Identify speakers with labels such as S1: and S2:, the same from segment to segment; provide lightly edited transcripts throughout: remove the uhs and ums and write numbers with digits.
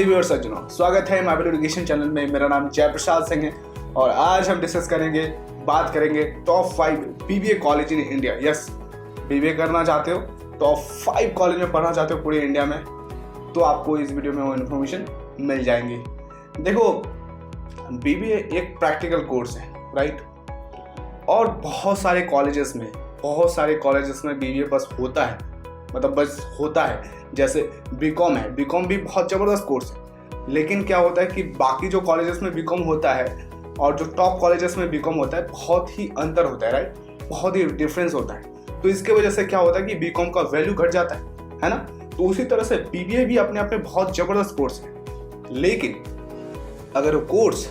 S1: Radhe viewers सज्जनों, स्वागत है माइबल एजुकेशन चैनल में। मेरा नाम जयप्रसाद सिंह है और आज हम डिस्कस करेंगे, बात करेंगे top 5 BBA college in India. Yes, BBA करना चाहते हो, टॉप 5 कॉलेज में पढ़ना चाहते हो पूरे इंडिया में, तो आपको इस वीडियो में वो इन्फॉर्मेशन मिल जाएंगी। देखो, बीबीए एक प्रैक्टिकल कोर्स है, राइट? और बहुत सारे कॉलेजेस में बीबीए बस होता है, मतलब बस होता है। जैसे बीकॉम है, बीकॉम भी बहुत ज़बरदस्त कोर्स है, लेकिन क्या होता है कि बाकी जो कॉलेजेस में बीकॉम होता है और जो टॉप कॉलेजेस में बीकॉम होता है, बहुत ही अंतर होता है, राइट? बहुत ही डिफरेंस होता है। तो इसके वजह से क्या होता है कि बीकॉम का वैल्यू घट जाता है ना? तो उसी तरह से बीबीए भी अपने आप में बहुत ज़बरदस्त कोर्स है, लेकिन अगर कोर्स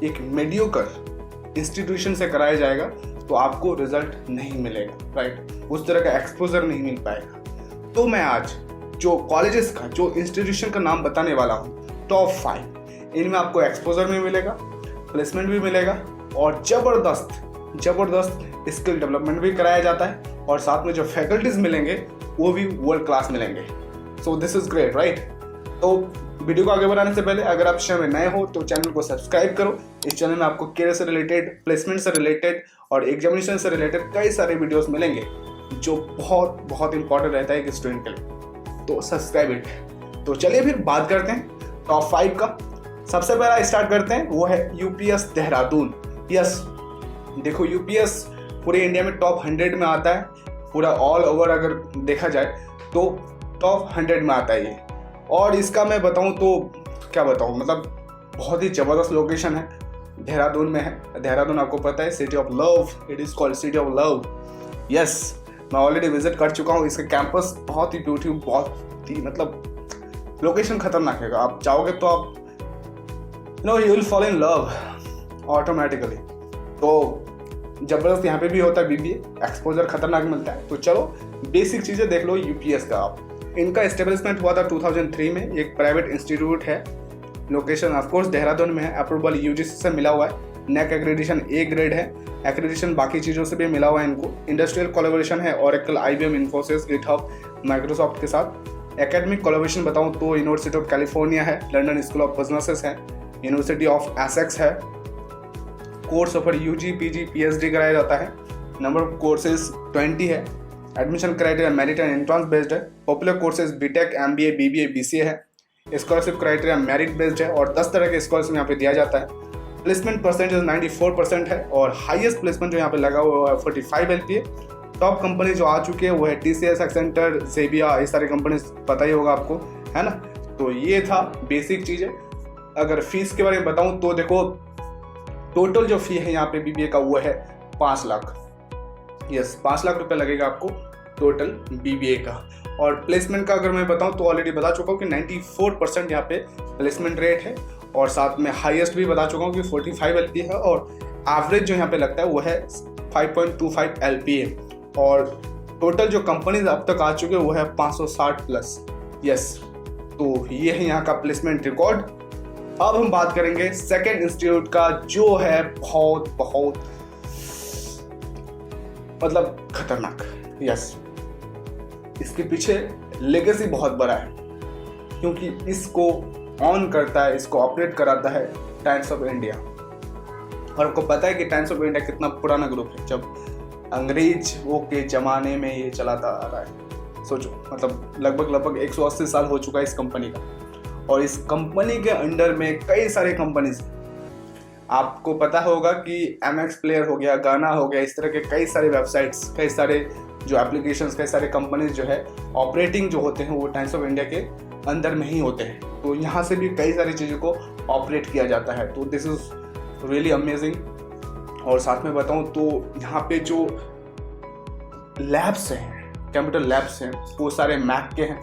S1: एक मीडियोकर इंस्टीट्यूशन से कराया जाएगा तो आपको रिजल्ट नहीं मिलेगा, राइट? उस तरह का एक्सपोजर नहीं मिल पाएगा। तो मैं आज जो कॉलेजेस का, जो इंस्टीट्यूशन का नाम बताने वाला हूँ, टॉप 5, इनमें आपको एक्सपोजर भी मिलेगा, प्लेसमेंट भी मिलेगा और जबरदस्त स्किल डेवलपमेंट भी कराया जाता है, और साथ में जो फैकल्टीज मिलेंगे वो भी वर्ल्ड क्लास मिलेंगे। So this is great, right? तो वीडियो को आगे बढ़ाने से पहले अगर आप चैनल में नए हो तो चैनल को सब्सक्राइब करो। इस चैनल में आपको कैरियर से रिलेटेड, प्लेसमेंट से रिलेटेड और एग्जामिनेशन से रिलेटेड कई सारे वीडियोस मिलेंगे जो बहुत इंपॉर्टेंट रहता है एक स्टूडेंट के लिए। तो सब्सक्राइब इट। तो चलिए फिर बात करते हैं टॉप 5 का। सबसे पहला स्टार्ट करते हैं, वो है यूपीएस देहरादून। यस, देखो, यूपीएस पूरे इंडिया में टॉप 100 में आता है। पूरा ऑल ओवर अगर देखा जाए तो टॉप 100 में आता है ये। और इसका मैं बताऊं तो क्या बताऊं, मतलब बहुत ही ज़बरदस्त लोकेशन है, देहरादून में है। देहरादून आपको पता है, city of love, it is called city of love. Yes, मैं ऑलरेडी विजिट कर चुका हूँ। इसका कैंपस बहुत ही ब्यूटीफुल, बहुत ही मतलब लोकेशन खतरनाक है। आप जाओगे तो आप you will fall in love automatically. तो जबरदस्त यहाँ पे भी होता है बीबीए, एक्सपोजर खतरनाक मिलता है। तो चलो बेसिक चीज़ें देख लो यूपीएस का आप। इनका एस्टेब्लिशमेंट हुआ था 2003 में। एक प्राइवेट इंस्टीट्यूट है, लोकेशन ऑफकोर्स देहरादून में है। अप्रूवल यूजीसी से मिला हुआ है। नेक एक्रेडिशन ए ग्रेड है। एक्रेडिशन बाकी चीज़ों से भी मिला हुआ है इनको। इंडस्ट्रियल कोलैबोरेशन है Oracle, IBM, Infosys, GitHub, Microsoft के साथ। एकेडमिक कोलैबोरेशन बताऊं तो यूनिवर्सिटी ऑफ कैलिफोर्निया है, लंदन स्कूल ऑफ बिजनेसेस है, यूनिवर्सिटी ऑफ एसेक्स है। Course offer UG, PG, PhD कराया जाता है। नंबर ऑफ कोर्सेज 20 है। Admission criteria merit and entrance based है। Popular courses B Tech, MBA, BBA, BCA है। स्कॉलरशिप क्राइटेरिया मेरिट बेस्ड है और 10 तरह के स्कॉलरशिप यहाँ पे दिया जाता है। प्लेसमेंट परसेंटेज 94% है और हाईएस्ट प्लेसमेंट जो यहाँ पे लगा हुआ है 45 LPA। टॉप कंपनी जो आ चुकी है वो है टीसीएस, एक्सेंटर, जेबिया, ये सारी कंपनी पता ही होगा आपको, है ना? तो ये था बेसिक चीज़ें। अगर फीस के बारे में बताऊँ तो देखो, टोटल जो फी है यहाँ पे बीबीए का वो है 5 लाख। यस, 5 लाख रुपये लगेगा आपको टोटल बीबीए का। और प्लेसमेंट का अगर मैं बताऊँ तो ऑलरेडी बता चुका हूँ कि 94% यहाँ पे प्लेसमेंट रेट है, और साथ में हाईएस्ट भी बता चुका हूँ कि 45 LPA है, और एवरेज जो यहाँ पे लगता है वो है 5.25 LPA। और टोटल जो कंपनीज अब तक आ चुके हैं वो है 560 प्लस। यस, तो ये है यहाँ का प्लेसमेंट रिकॉर्ड। अब हम बात करेंगे सेकेंड इंस्टीट्यूट का, जो है बहुत मतलब खतरनाक। यस, इसके पीछे लेगेसी बहुत बड़ा है, क्योंकि इसको ऑन करता है, इसको ऑपरेट कराता है टाइम्स ऑफ इंडिया। और आपको पता है कि टाइम्स ऑफ इंडिया कितना पुराना ग्रुप है, जब अंग्रेजों के ज़माने में ये चलाता आ रहा है। सोचो, मतलब लगभग 180 साल हो चुका है इस कंपनी का, और इस कंपनी के अंडर में कई सारे कंपनीज। आपको पता होगा कि MX प्लेयर हो गया, गाना हो गया, इस तरह के कई सारे वेबसाइट्स, कई सारे जो एप्लीकेशंस, कई सारे कंपनीज जो है ऑपरेटिंग जो होते हैं वो टाइम्स ऑफ इंडिया के अंदर में ही होते हैं। तो यहाँ से भी कई सारी चीज़ों को ऑपरेट किया जाता है। तो दिस इज़ रियली अमेजिंग। और साथ में बताऊँ तो यहाँ पे जो लैब्स हैं, कंप्यूटर लैब्स हैं, वो सारे मैक के हैं।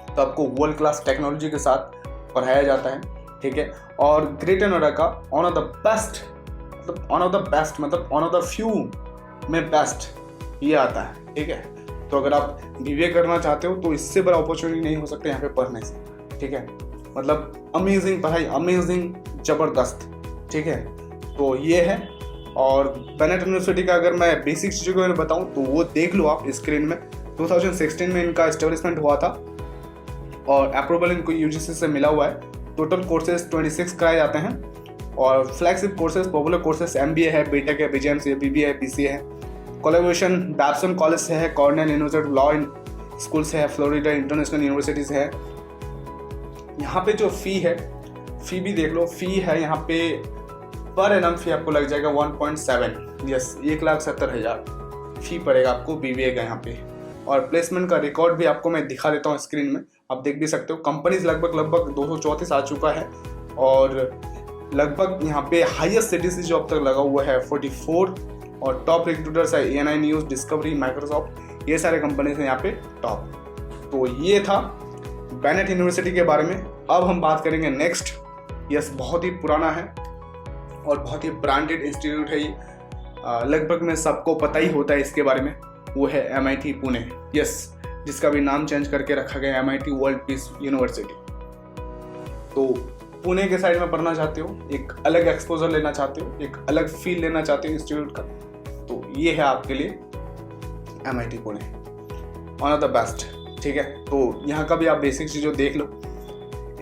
S1: तो आपको वर्ल्ड क्लास टेक्नोलॉजी के साथ पढ़ाया जाता है, ठीक है? और ग्रेटर नोएडा का वन ऑफ द बेस्ट मतलब वन ऑफ द फ्यू में बेस्ट ये आता है, ठीक है? तो अगर आप बीबीए करना चाहते हो तो इससे बड़ा अपॉर्चुनिटी नहीं हो सकता यहाँ पे पढ़ने से, ठीक है? मतलब अमेजिंग पढ़ाई, अमेजिंग, जबरदस्त, ठीक है? तो ये है। और बेनेट यूनिवर्सिटी का अगर मैं बेसिक चीज़ों के बारे में बताऊँ तो वो देख लो आप स्क्रीन में। 2016 में इनका एस्टेब्लिशमेंट हुआ था। और अप्रूवल इनको यूजीसी से मिला हुआ है। टोटल कोर्सेज 26 कराए जाते हैं और flagship courses popular courses MBA है, बीटेक है, BGMC है, BBA है, BCA है। कोलैबोरेशन बैप्सन कॉलेज से है, कॉर्नेल यूनिवर्सिटी लॉ स्कूल से है, फ्लोरिडा इंटरनेशनल यूनिवर्सिटी से है। यहाँ पे जो फ़ी है, फ़ी भी देख लो, फ़ी है यहाँ पे पर एनम फ़ी आपको लग जाएगा 1.7, यस 1,70,000 फ़ी पड़ेगा आपको BBA का यहाँ पे। और प्लेसमेंट का रिकॉर्ड भी आपको मैं दिखा देता हूँ स्क्रीन में, आप देख भी सकते हो। कंपनीज लगभग 234 आ चुका है और लगभग यहाँ पे हाईएस्ट CTC जो अब तक लगा हुआ है 44 और टॉप रिक्रूटर्स है ANI न्यूज़, डिस्कवरी, माइक्रोसॉफ्ट, ये सारे कंपनीज हैं यहाँ पे टॉप। तो ये था बेनेट यूनिवर्सिटी के बारे में। अब हम बात करेंगे नेक्स्ट, यस बहुत ही पुराना है और बहुत ही ब्रांडेड इंस्टीट्यूट है ये, लगभग में सबको पता ही होता है इसके बारे में, वो है MIT पुणे, यस जिसका भी नाम चेंज करके रखा गया MIT वर्ल्ड पीस यूनिवर्सिटी। तो पुणे के साइड में पढ़ना चाहते हो, एक अलग एक्सपोजर लेना चाहते हो, एक अलग फील लेना चाहते हो इंस्टीट्यूट का, तो ये है आपके लिए MIT Pune, one of the best. ठीक है, तो यहाँ का भी आप बेसिक चीज़ों देख लो।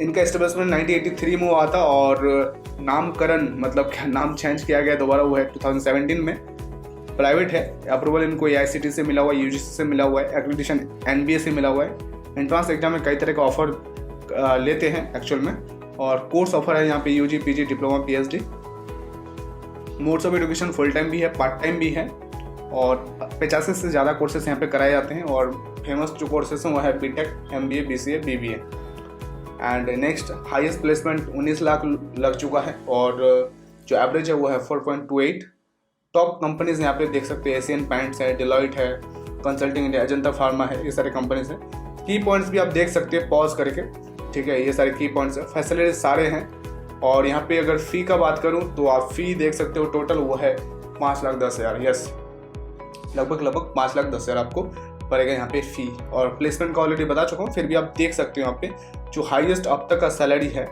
S1: इनका एस्टेब्लिशमेंट 1983 में हुआ था और नामकरण मतलब क्या नाम चेंज किया गया दोबारा, वो है 2017 में। प्राइवेट है, अप्रूवल इनको AICTE से मिला हुआ है, UGC से मिला हुआ है, एक्रेडिटेशन NBA से मिला हुआ है। एंट्रांस एग्जाम में कई तरह का ऑफर लेते हैं एक्चुअल में, और कोर्स ऑफर है यहाँ पे UG, PG, diploma, PhD। Modes of education full time भी है, पार्ट टाइम भी है और 50 से ज़्यादा कोर्सेस यहाँ पे कराए जाते हैं। और फेमस जो कोर्सेस हैं वो है BTech, MBA, BCA, BBA। And next highest placement 19 lakh लग चुका है और जो एवरेज है वो है 4.28। टॉप कंपनीज यहाँ पे देख सकते हैं, एशियन पेंट्स है, डिलॉयट है, कंसल्टिंग इंडिया, अजंता फार्मा है, ये सारे कंपनीज हैं। की पॉइंट्स भी आप देख सकते हैं पॉज करके, ठीक है, ये सारे की पॉइंट्स है, फैसिलिटीज सारे हैं। और यहाँ पे अगर फ़ी का बात करूँ तो आप फ़ी देख सकते हो, टोटल वो है 5,10,000, यस लगभग 5,10,000 आपको पड़ेगा यहाँ पे फ़ी। और प्लेसमेंट का ऑलरेडी बता चुका हूँ, फिर भी आप देख सकते हो यहाँ पे जो हाईएस्ट अब तक का सैलरी है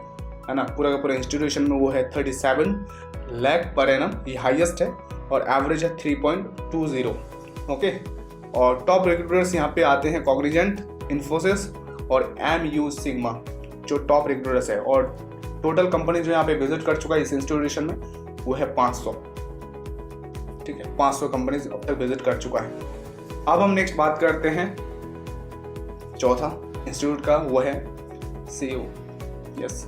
S1: ना पूरा का पूरा इंस्टीट्यूशन में, वो है 37 लाख पर एनम, ये हाईएस्ट है और एवरेज है 3.20। ओके, और टॉप रिक्रूटर्स यहाँ पे आते हैं कॉग्निजेंट, इन्फोसिस और MU सिग्मा जो टॉप रिक्रूटर्स है। और टोटल कंपनी जो यहाँ पे विजिट कर चुका है इस इंस्टीट्यूशन में वो है 500, ठीक है, 500 कंपनीज अब तक विजिट कर चुका है। अब हम नेक्स्ट बात करते हैं चौथा इंस्टीट्यूट का, वो है CO, यस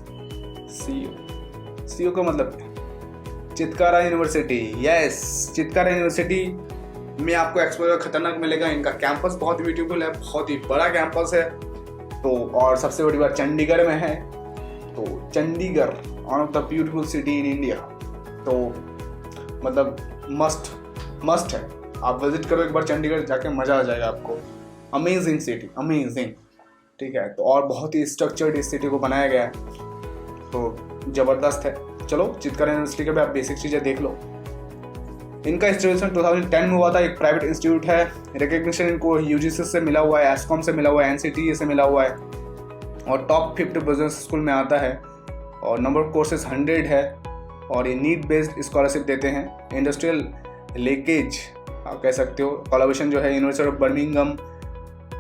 S1: CO का मतलब Chitkara university, yes Chitkara university में आपको एक्सपोजर खतरनाक मिलेगा। इनका कैंपस बहुत ब्यूटीफुल है, बहुत ही बड़ा कैंपस है। तो और सबसे बड़ी बात चंडीगढ़ में है, तो Chandigarh one of the beautiful city in India, तो मतलब मस्ट है, आप विजिट करो एक बार चंडीगढ़, जाके मज़ा आ जाएगा आपको। अमेजिंग सिटी, अमेजिंग, ठीक है। तो और बहुत ही स्ट्रक्चर्ड इस सिटी को बनाया गया है, तो ज़बरदस्त है। चलो चितकारा यूनिवर्सिटी के भी आप बेसिक चीज़ें देख लो। इनका इंस्टीट्यूशन 2010 में हुआ था, एक प्राइवेट इंस्टीट्यूट है। रिकग्निशन इनको UGC से मिला हुआ है, एस्कॉम से मिला हुआ है, NCTA से मिला हुआ है और टॉप 50 बिजनेस स्कूल में आता है। और नंबर ऑफ कोर्सेज 100 है और ये नीड बेस्ड स्कॉलरशिप देते हैं। इंडस्ट्रियल लिंकेज आप कह सकते हो। कोलैबोरेशन जो है university of Birmingham,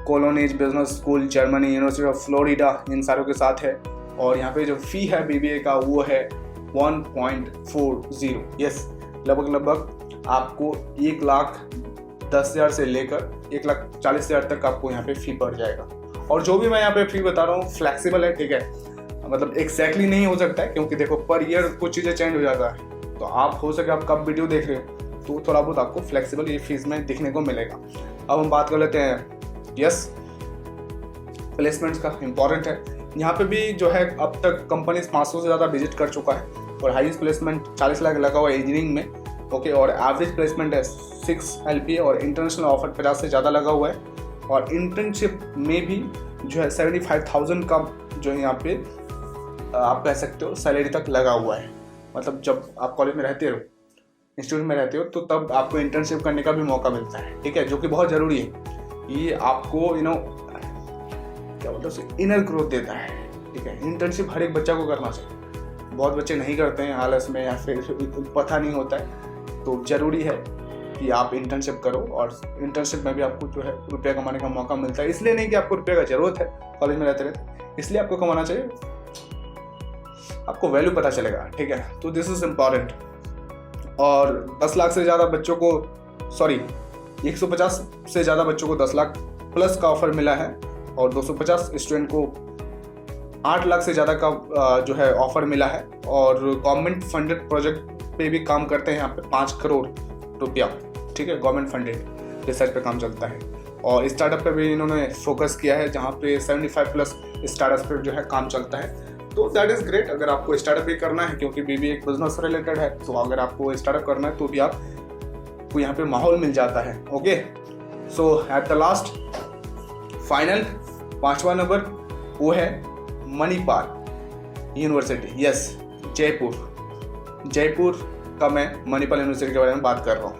S1: Cologne business school Germany, university of Florida, इन सारों के साथ है। और यहाँ पे जो फ़ी है BBA का वो है 1.40, यस लगभग आपको 1,10,000 से लेकर 1,40,000 तक आपको यहाँ पे फ़ी पड़ जाएगा। और जो भी मैं यहाँ पे फ़ी बता रहा हूँ फ्लैक्सीबल है, ठीक है, मतलब एग्जैक्टली नहीं हो सकता है क्योंकि देखो पर ईयर कुछ चीज़ें चेंज हो जाता है। तो आप हो सके आप कब वीडियो देख रहे हो तो थोड़ा बहुत आपको फ्लैक्सीबल ये फीस में दिखने को मिलेगा। अब हम बात कर लेते हैं यस प्लेसमेंट्स का, इम्पॉर्टेंट है। यहाँ पे भी जो है अब तक कंपनीज 500 से ज़्यादा विजिट कर चुका है और हाईएस्ट प्लेसमेंट 40 लाख लगा हुआ है इंजीनियरिंग में, ओके। और एवरेज प्लेसमेंट है 6 LPA और इंटरनेशनल ऑफर 50 से ज़्यादा लगा हुआ है। और इंटर्नशिप में भी जो है 75,000 का जो है यहाँ पे आप कह सकते हो सैलरी तक लगा हुआ है। मतलब जब आप कॉलेज में रहते हो, इंस्टीट्यूट में रहते हो, तो तब आपको इंटर्नशिप करने का भी मौका मिलता है, ठीक है, जो कि बहुत ज़रूरी है। ये आपको क्या बोलते हैं इनर ग्रोथ देता है, ठीक है। इंटर्नशिप हर एक बच्चा को करना चाहिए, बहुत बच्चे नहीं करते हैं आलस में या फिर पता नहीं होता है। तो ज़रूरी है कि आप इंटर्नशिप करो और इंटर्नशिप में भी आपको जो है रुपया कमाने का मौका मिलता है। इसलिए नहीं कि आपको रुपये का ज़रूरत है कॉलेज में रहते रहते, इसलिए आपको कमाना चाहिए, आपको वैल्यू पता चलेगा, ठीक है। तो दिस इज इम्पॉर्टेंट। और 10 लाख से ज़्यादा बच्चों को 150 से ज़्यादा बच्चों को 10 लाख प्लस का ऑफर मिला है, और 250 स्टूडेंट को 8 लाख से ज़्यादा का जो है ऑफर मिला है। और गवर्नमेंट फंडेड प्रोजेक्ट पे भी काम करते हैं यहाँ पे 5 करोड़ रुपया, ठीक है। गवर्नमेंट फंडेड रिसर्च पे काम चलता है। और स्टार्टअप पे भी इन्होंने फोकस किया है, जहाँ पे 75 प्लस स्टार्टअप पे जो है काम चलता है। तो दैट इज़ ग्रेट। अगर आपको स्टार्टअप भी करना है, क्योंकि बीबीए एक बिजनेस रिलेटेड है, तो अगर आपको स्टार्टअप करना है तो भी आपको यहाँ पे माहौल मिल जाता है। Okay, so at the last final 5वां नंबर वो है मणिपाल यूनिवर्सिटी। यस, जयपुर का मैं मणिपाल यूनिवर्सिटी के बारे में बात कर रहा हूँ,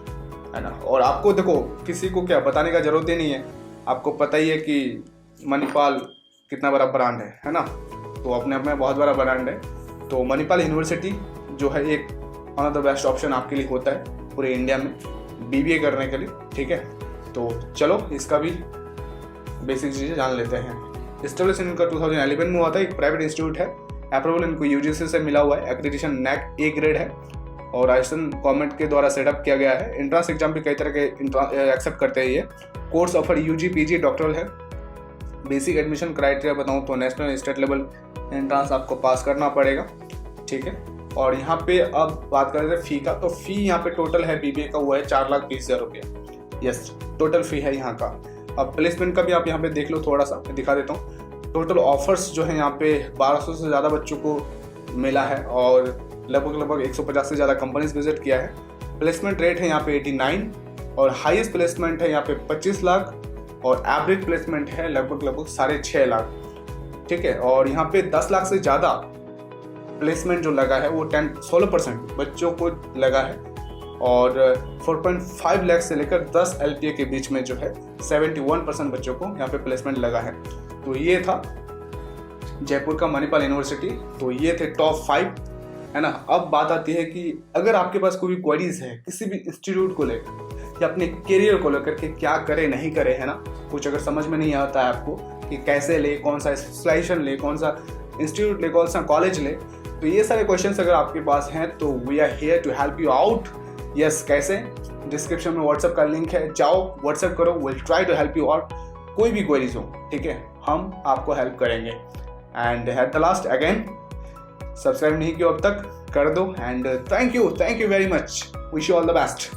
S1: है ना। और आपको देखो, किसी को क्या बताने का जरूरत ही नहीं है, आपको पता ही है कि मणिपाल कितना बड़ा ब्रांड है ना। तो अपने आप में बहुत बड़ा ब्रांड है। तो मणिपाल यूनिवर्सिटी जो है एक one of the best option आपके लिए होता है पूरे इंडिया में बीबीए करने के लिए, ठीक है। तो चलो इसका भी बेसिक चीज़ें जान लेते हैं। एस्टेब्लिश इनका 2011 में हुआ था, एक प्राइवेट इंस्टीट्यूट है। अप्रूवल इनको यूजीसी से मिला हुआ है, एक्रेडिटेशन NAAC A ग्रेड है, और राजस्थान गवर्नमेंट के द्वारा सेटअप किया गया है। एंट्रेंस एग्जाम भी कई तरह के एक्सेप्ट करते हैं ये। Course offer UG PG doctoral है। बेसिक एडमिशन क्राइटेरिया बताऊँ तो नेशनल स्टेट लेवल एंट्रेंस आपको पास करना पड़ेगा, ठीक है। और यहाँ पे अब बात कर रहे थे फ़ी का, तो फ़ी यहाँ पे टोटल है बीबीए का हुआ है 4,20,000 रुपया। यस, टोटल फ़ी है यहाँ का। अब प्लेसमेंट का भी आप यहाँ पे देख लो, थोड़ा सा मैं दिखा देता हूँ। टोटल ऑफर्स जो है यहाँ पे 1200 से ज़्यादा बच्चों को मिला है, और लगभग 150 से ज़्यादा कंपनीज विजिट किया है। प्लेसमेंट रेट है यहाँ पे 89, और हाईएस्ट प्लेसमेंट है यहाँ पे 25 लाख, और एवरेज प्लेसमेंट है लगभग 6.5 लाख, ठीक है। और यहाँ पे 10 लाख से ज़्यादा प्लेसमेंट जो लगा है वो 16% बच्चों को लगा है, और 4.5 लाख से लेकर 10 LPA के बीच में जो है 71% बच्चों को यहाँ पे प्लेसमेंट लगा है। तो ये था जयपुर का मणिपाल यूनिवर्सिटी। तो ये थे टॉप 5, है ना। अब बात आती है कि अगर आपके पास कोई क्वेरीज है किसी भी इंस्टीट्यूट को लेकर या अपने करियर को लेकर के क्या करे नहीं करे, है ना, कुछ अगर समझ में नहीं आता है आपको कि कैसे ले, कौन सा स्पेशलाइजेशन ले, कौन सा इंस्टीट्यूट ले, कौन सा कॉलेज ले, तो ये सारे क्वेश्चंस अगर आपके पास हैं तो we are here to help you out. Yes, कैसे? डिस्क्रिप्शन में व्हाट्सएप का लिंक है, जाओ व्हाट्सएप करो, will try to help you out. कोई भी क्वेरीज हो, ठीक है, हम आपको हेल्प करेंगे। And eight the last again, subscribe नहीं किया अब तक, कर दो। And thank you very much, wish you all the best.